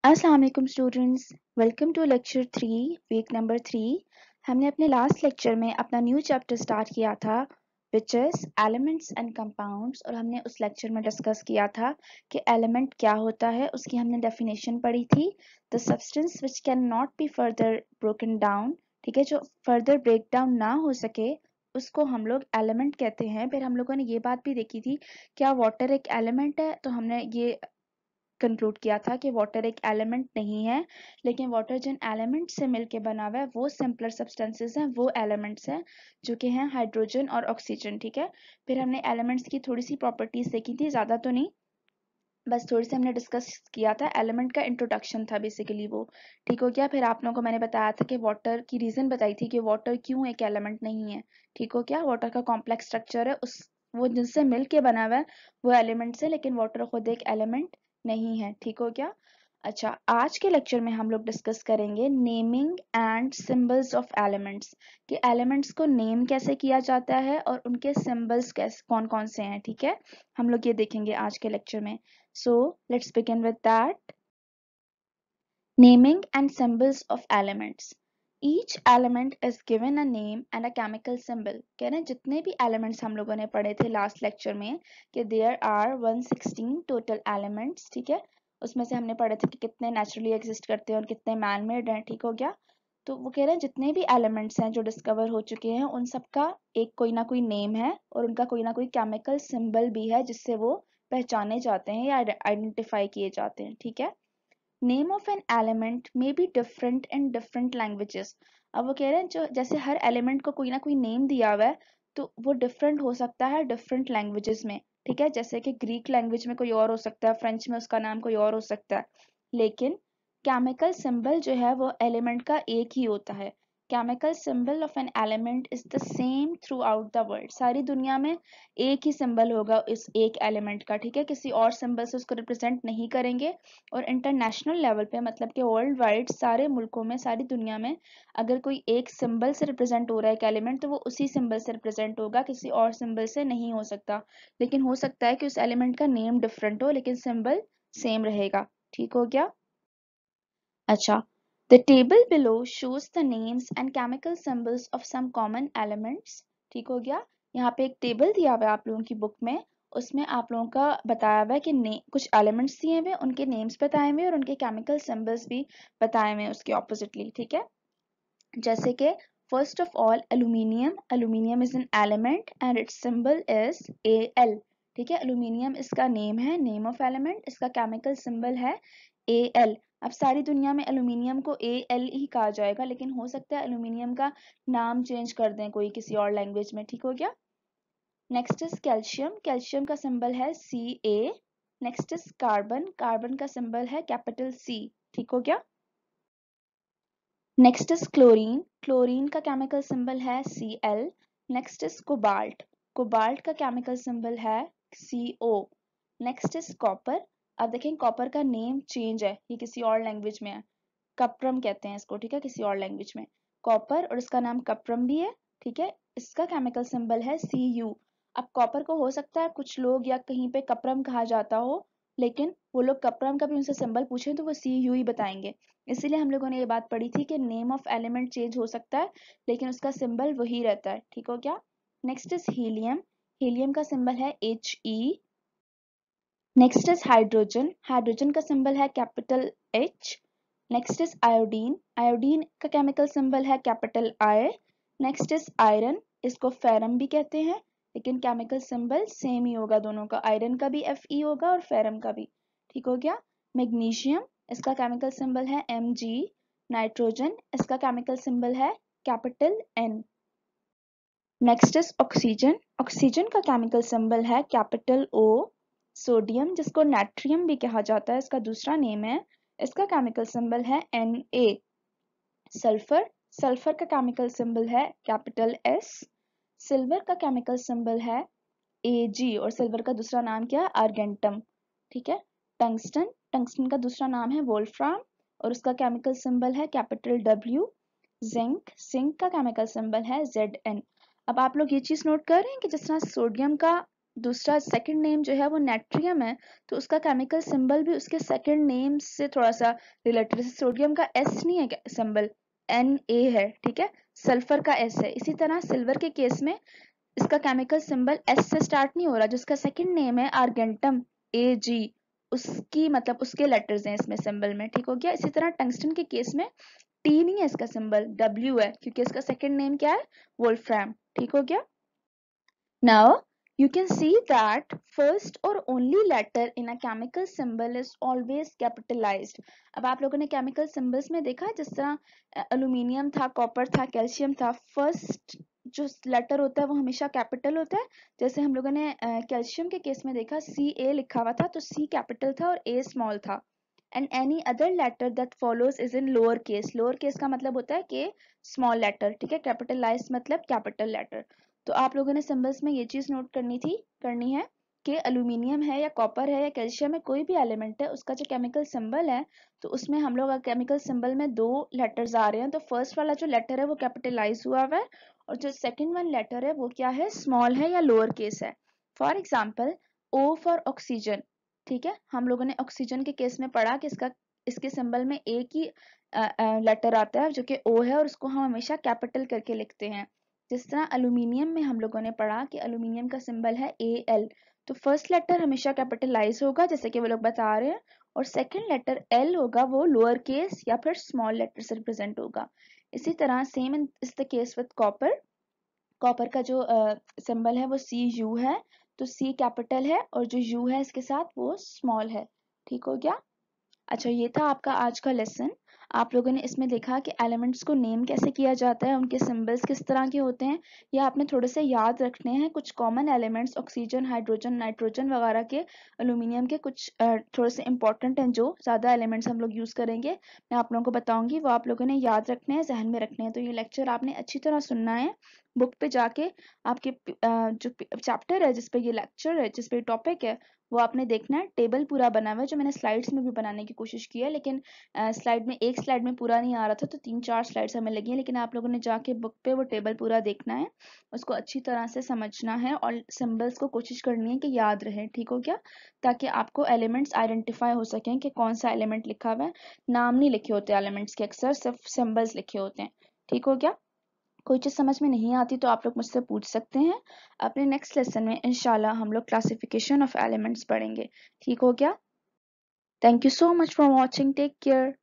अस्सलाम वालेकुम students, welcome to lecture 3 week number 3। हमने अपने लास्ट लेक्चर में अपना न्यू चैप्टर स्टार्ट किया था which is elements and compounds, और हमने उस लेक्चर में डिस्कस किया था कि एलिमेंट क्या होता है। उसकी हमने डेफिनेशन पढ़ी थी, the substance which can not be further broken down. ठीक है, जो फर्दर ब्रेक डाउन ना हो सके उसको हम लोग एलिमेंट कहते हैं। फिर हम लोगों ने ये बात भी देखी थी, क्या वाटर एक एलिमेंट है? तो हमने ये कंक्लूड किया था कि वाटर एक एलिमेंट नहीं है, लेकिन वाटर जिन एलिमेंट से मिलके बना हुआ है वो सिंपलर सब्सटेंसेस हैं, वो एलिमेंट्स हैं जो कि हैं हाइड्रोजन और ऑक्सीजन। ठीक है, फिर हमने एलिमेंट्स की थोड़ी सी प्रॉपर्टीज देखी थी, ज़्यादा तो नहीं, बस थोड़ी सी हमने डिस्कस किया था। एलिमेंट का इंट्रोडक्शन था बेसिकली वो। ठीक हो गया। फिर आप लोगों को मैंने बताया था कि वाटर की रीज़न बताई थी कि वाटर क्यों एक एलिमेंट नहीं है। ठीक हो गया। वाटर का कॉम्प्लेक्स स्ट्रक्चर है, उस वो जिनसे मिल के बना हुआ है वो एलिमेंट्स है, लेकिन वाटर खुद एक एलिमेंट नहीं है। ठीक हो गया। अच्छा, आज के लेक्चर में हम लोग डिस्कस करेंगे naming and symbols of elements, कि एलिमेंट्स को नेम कैसे किया जाता है और उनके सिंबल्स कैसे कौन कौन से हैं। ठीक है, हम लोग ये देखेंगे आज के लेक्चर में। So let's begin with that. Naming and symbols of elements. Each element is given a name and a chemical symbol. कह रहे हैं जितने भी elements हम लोगों ने पढ़े थे लास्ट लेक्चर में कि there are 116 total elements। ठीक है, उसमें से हमने पढ़े थे कि कितने नेचुरली एग्जिस्ट करते हैं और कितने मैन मेड हैं। ठीक हो गया। तो वो कह रहे हैं जितने भी एलिमेंट्स हैं जो डिस्कवर हो चुके हैं उन सबका एक कोई ना कोई नेम है और उनका कोई ना कोई केमिकल सिंबल भी है जिससे वो पहचाने जाते हैं या आइडेंटिफाई किए जाते हैं। ठीक है, name of an element may be different in different languages. अब वो कह रहे हैं जो जैसे हर एलिमेंट को कोई ना कोई नेम दिया हुआ है तो वो डिफरेंट हो सकता है डिफरेंट लैंग्वेजेस में। ठीक है, जैसे कि ग्रीक लैंग्वेज में कोई और हो सकता है, फ्रेंच में उसका नाम कोई और हो सकता है, लेकिन केमिकल सिंबल जो है वो एलिमेंट का एक ही होता है। Chemical symbol of an element is the same through out the world. सारी दुनिया में एक ही सिंबल होगा इस एक एलिमेंट का। ठीक है, किसी और सिंबल से उसको रिप्रेजेंट नहीं करेंगे। और इंटरनेशनल लेवल पे मतलब कि वर्ल्ड वाइड सारे मुल्कों में, सारी दुनिया में अगर कोई एक सिंबल से रिप्रेजेंट हो रहा है एक एलिमेंट, तो वो उसी सिंबल से रिप्रेजेंट होगा, किसी और सिंबल से नहीं हो सकता। लेकिन हो सकता है कि उस एलिमेंट का नेम डिफरेंट हो लेकिन सिंबल सेम रहेगा। ठीक हो गया। अच्छा, the table below shows the names and chemical symbols of some common elements। ठीक हो गया। यहाँ पे एक टेबल दिया हुआ है आप लोगों की बुक में, उसमें आप लोगों का बताया हुआ है कि कुछ एलिमेंट्स दिए हुए, उनके नेम्स बताए हुए और उनके केमिकल सिंबल्स भी बताए हुए उसके ऑपोजिटली। ठीक है, जैसे कि first of all aluminium. Aluminium is an element and it's symbol is Al। ठीक है, एल्यूमिनियम इसका नेम है, नेम ऑफ एलिमेंट, इसका केमिकल सिंबल है Al। अब सारी दुनिया में एल्यूमिनियम को Al ही कहा जाएगा, लेकिन हो सकता है एल्यूमिनियम का नाम चेंज कर दें कोई किसी और लैंग्वेज में। ठीक हो गया। Next is calcium. कैल्शियम का सिंबल है Ca। Next is carbon. Carbon का सिंबल है कैपिटल C। ठीक हो गया। Next is chlorine. क्लोरीन का केमिकल सिंबल है Cl। Next is cobalt. Cobalt का केमिकल सिंबल है Co। Next is copper. अब देखें कॉपर का नेम चेंज है, ये किसी और लैंग्वेज में है, कपरम कहते हैं इसको। ठीक है, किसी और लैंग्वेज में कॉपर, और इसका नाम कपरम भी है। ठीक है, इसका केमिकल सिंबल है Cu। अब कॉपर को हो सकता है कुछ लोग या कहीं पे कपरम कहा जाता हो, लेकिन वो लोग कपरम का भी उनसे सिंबल पूछें तो वो Cu ही बताएंगे। इसीलिए हम लोगों ने ये बात पढ़ी थी कि नेम ऑफ एलिमेंट चेंज हो सकता है लेकिन उसका सिंबल वही रहता है। ठीक हो गया। Next is helium. हीलियम का सिंबल है He। Next is hydrogen. Hydrogen का सिंबल है capital H। Next is iodine. Iodine का केमिकल सिंबल है capital I। Next is iron, इसको फेरम भी कहते हैं, लेकिन केमिकल सिंबल सेम ही होगा दोनों का, आयरन का भी Fe होगा और फेरम का भी। ठीक हो गया। मैग्नीशियम, इसका केमिकल सिंबल है Mg। नाइट्रोजन, इसका केमिकल सिंबल है capital N। Next is oxygen. Oxygen का केमिकल सिंबल है कैपिटल O। सोडियम, जिसको नाट्रियम भी कहा जाता है, इसका दूसरा नेम है, इसका केमिकल सिंबल है Na। सल्फर, सल्फर का केमिकल सिंबल है कैपिटल S। सिल्वर का केमिकल सिंबल है Ag और सिल्वर का दूसरा नाम क्या है? आर्गेंटम। ठीक है। टंगस्टन, टंगस्टन का दूसरा नाम है वोल्फ्राम और उसका केमिकल सिंबल है कैपिटल W। जिंक, जिंक का केमिकल सिंबल है Zn। अब आप लोग ये चीज नोट कर रहे हैं कि जिस तरह सोडियम का दूसरा सेकंड नेम जो है वो नेट्रियम है, तो उसका केमिकल सिंबल भी उसके सेकंड नेम से थोड़ा सा रिलेटेड है। सोडियम का एस नहीं है सिंबल, Na है, ठीक है, सल्फर का एस है। इसी तरह सिल्वर के केस में इसका केमिकल सिंबल एस से स्टार्ट नहीं हो रहा, जिसका सेकंड नेम है आर्गेंटम Ag, उसकी मतलब उसके लेटर्स हैं इसमें सिंबल में, ठीक हो गया। इसी तरह टंगस्टन के केस में टी नहीं है इसका सिंबल, W है, क्योंकि इसका सेकंड नेम क्या है, वोल्फ्राम, ठीक हो गया। Now, you can see that first or only letter in a chemical symbol is always capitalized. अब आप लोगों ने chemical symbols में देखा है, जिस तरह aluminium था, copper था, calcium था, first जो letter होता है वो हमेशा capital होता है। जैसे हम लोगों ने calcium के केस में देखा Ca लिखा हुआ था, तो C capital था और A small था। And any other letter that follows is in lower case. Lower case का मतलब होता है कि small letter, ठीक है, capitalized मतलब capital letter। तो आप लोगों ने सिंबल्स में ये चीज नोट करनी है कि एल्यूमिनियम है या कॉपर है या कैल्शियम है, कोई भी एलिमेंट है, उसका जो केमिकल सिंबल है, तो उसमें हम लोग केमिकल सिंबल में दो लेटर्स आ रहे हैं, तो फर्स्ट वाला जो लेटर है वो कैपिटलाइज हुआ हुआ है, और जो सेकंड वन लेटर है वो क्या है, स्मॉल है या लोअर केस है। For example O for oxygen, ठीक है, हम लोगों ने ऑक्सीजन के केस में पढ़ा कि इसके सिंबल में एक ही लेटर आता है जो कि O है, और उसको हम हमेशा कैपिटल करके लिखते हैं। जिस तरह एल्यूमिनियम में हम लोगों ने पढ़ा कि एल्यूमिनियम का सिंबल है Al, तो फर्स्ट लेटर हमेशा कैपिटलाइज होगा जैसे कि वो लोग बता रहे हैं, और सेकंड लेटर L होगा वो लोअर केस या फिर स्मॉल लेटर से रिप्रेजेंट होगा। इसी तरह same is the case with copper. Copper का जो सिंबल है वो Cu है, तो C कैपिटल है और जो U है इसके साथ वो स्मॉल है, ठीक हो गया। अच्छा, ये था आपका आज का लेसन। आप लोगों ने इसमें देखा कि एलिमेंट्स को नेम कैसे किया जाता है, उनके सिंबल्स किस तरह के होते हैं, या आपने थोड़े से याद रखने हैं कुछ common elements, oxygen, hydrogen, nitrogen वगैरह के, एल्यूमिनियम के कुछ थोड़े से इंपॉर्टेंट हैं, जो ज़्यादा एलिमेंट्स हम लोग यूज़ करेंगे, मैं आप लोगों को बताऊंगी, वो आप लोगों ने याद रखने हैं, जहन में रखने हैं। तो ये लेक्चर आपने अच्छी तरह सुनना है, बुक पे जाके आपके जो चैप्टर है जिसपे ये लेक्चर है, जिसपे टॉपिक है, वो आपने देखना है। टेबल पूरा बना हुआ है, जो मैंने स्लाइड्स में भी बनाने की कोशिश की है, लेकिन स्लाइड में एक स्लाइड में पूरा नहीं आ रहा था, तो 3-4 स्लाइड्स हमें लगी हैं, लेकिन आप लोगों ने जाके बुक पे वो टेबल पूरा देखना है, उसको अच्छी तरह से समझना है, और सिंबल्स को कोशिश करनी है कि याद रहे, ठीक हो गया, ताकि आपको एलिमेंट्स आइडेंटिफाई हो सकें कि कौन सा एलिमेंट लिखा हुआ है। नाम नहीं लिखे होते एलिमेंट्स के, अक्सर सिर्फ सिंबल्स लिखे होते हैं, ठीक हो गया। कोई चीज़ समझ में नहीं आती तो आप लोग मुझसे पूछ सकते हैं। अपने नेक्स्ट लेसन में इंशाल्लाह हम लोग क्लासिफिकेशन ऑफ एलिमेंट्स पढ़ेंगे, ठीक हो गया। Thank you so much for watching, take care.